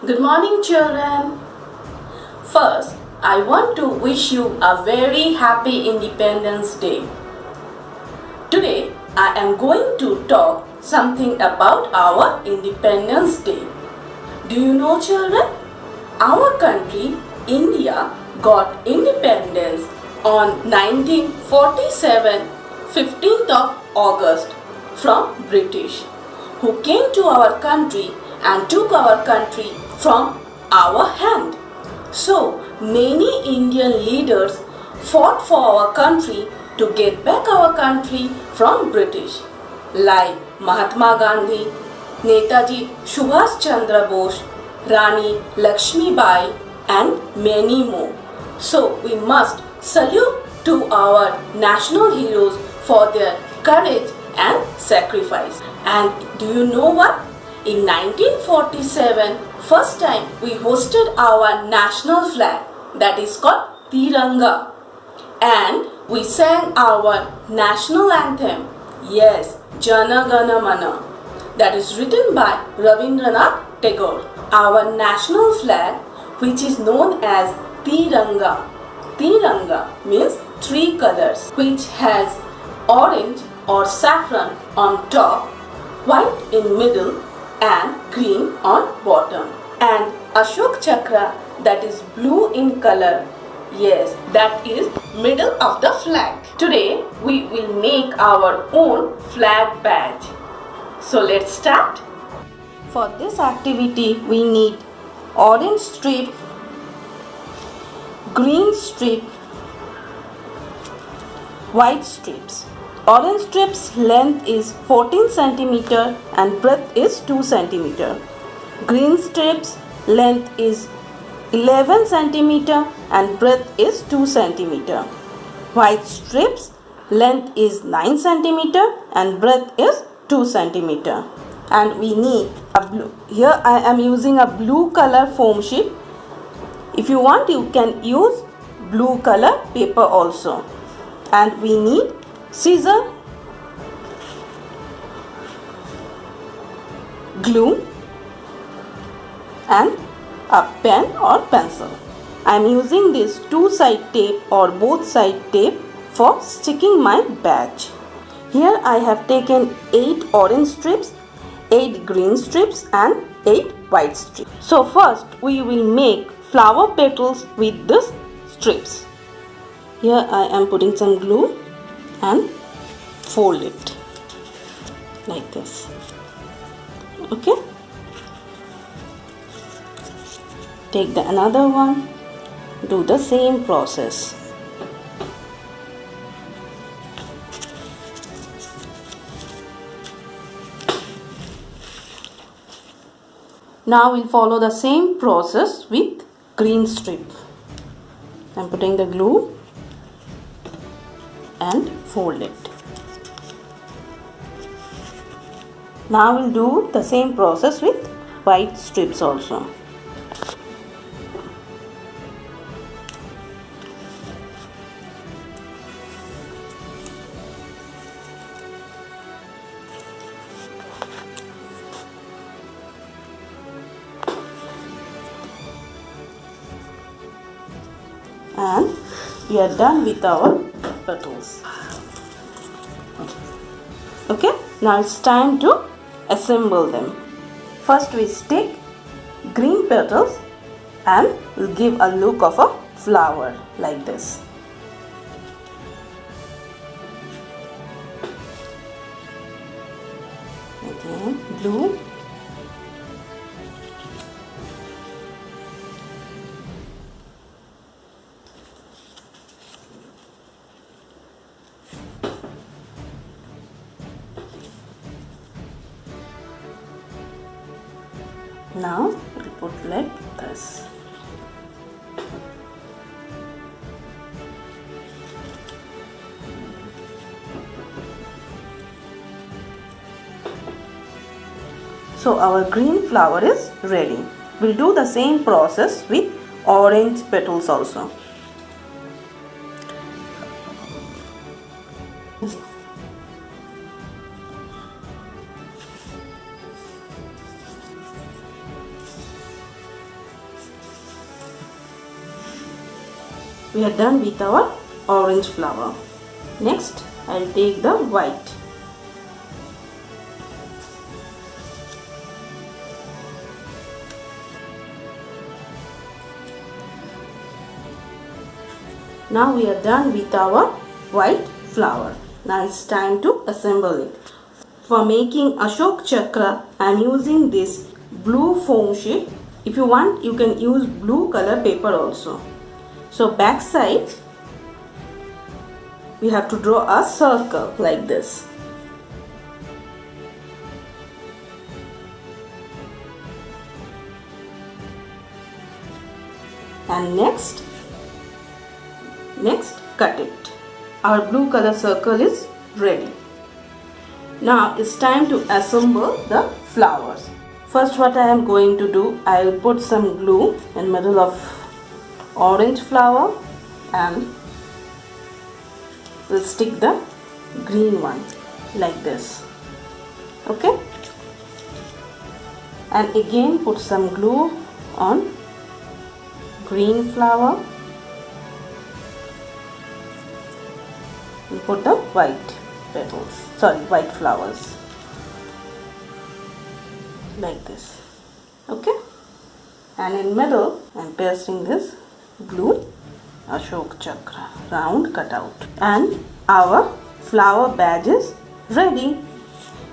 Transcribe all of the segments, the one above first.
Good morning, children. First, I want to wish you a very happy Independence Day. Today, I am going to talk something about our Independence Day. Do you know, children? Our country, India, got independence on 1947, 15th of August from British, who came to our country and took our country from our hand. So many Indian leaders fought for our country to get back our country from British, like Mahatma Gandhi, Netaji Subhash Chandra Bose, Rani Lakshmi Bai, and many more. So we must salute to our national heroes for their courage and sacrifice. And do you know what? In 1947, first time we hosted our national flag, that is called Tiranga, and we sang our national anthem, yes, Jana Gana Mana, that is written by Rabindranath Tagore. Our national flag, which is known as Tiranga. Tiranga means three colors, which has orange or saffron on top, white in middle, and green on bottom, and Ashok Chakra, that is blue in color. Yes, that is middle of the flag. Today we will make our own flag badge. So let's start. For this activity we need orange strip, green strip, white strips. Orange strip's length is 14 cm and breadth is 2 cm. Green strip's length is 11 cm and breadth is 2 cm. White strip's length is 9 cm and breadth is 2 cm. And we need a blue. Here I am using a blue color foam sheet. If you want, you can use blue color paper also. And we need scissor, glue, and a pen or pencil. I am using this two-side tape or both side tape for sticking my badge. Here I have taken 8 orange strips, 8 green strips and 8 white strips. So first we will make flower petals with these strips. Here I am putting some glue and fold it like this. Okay, take the another one, do the same process. Now we'll follow the same process with green strip. I'm putting the glue and fold it. Now we'll do the same process with white strips also. And we are done with our petals. Okay, now it's time to assemble them. First we stick green petals and we'll give a look of a flower like this. Again, blue. Now we'll put like this. So our green flower is ready. We'll do the same process with orange petals also. we are done with our orange flower. Next, I'll take the white. Now we are done with our white flower. Now it's time to assemble it. For making Ashok Chakra, I am using this blue foam sheet. If you want, you can use blue color paper also. So back side, we have to draw a circle like this. And next cut it. Our blue color circle is ready. Now it's time to assemble the flowers. First, what I am going to do, I will put some glue in middle of orange flower and will stick the green one like this. Okay, and again put some glue on green flower and put the white white flowers like this. Okay, and in middle I am pasting this glue Ashok Chakra round cutout, and our flower badge is ready.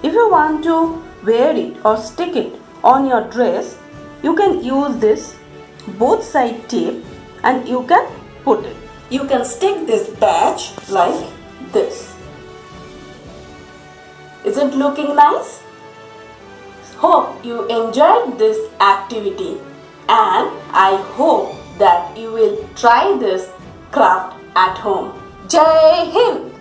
If you want to wear it or stick it on your dress, you can use this both side tape and you can put it. You can stick this badge like this. Is it looking nice? Hope you enjoyed this activity, and I hope that you will try this craft at home. Jai Hind!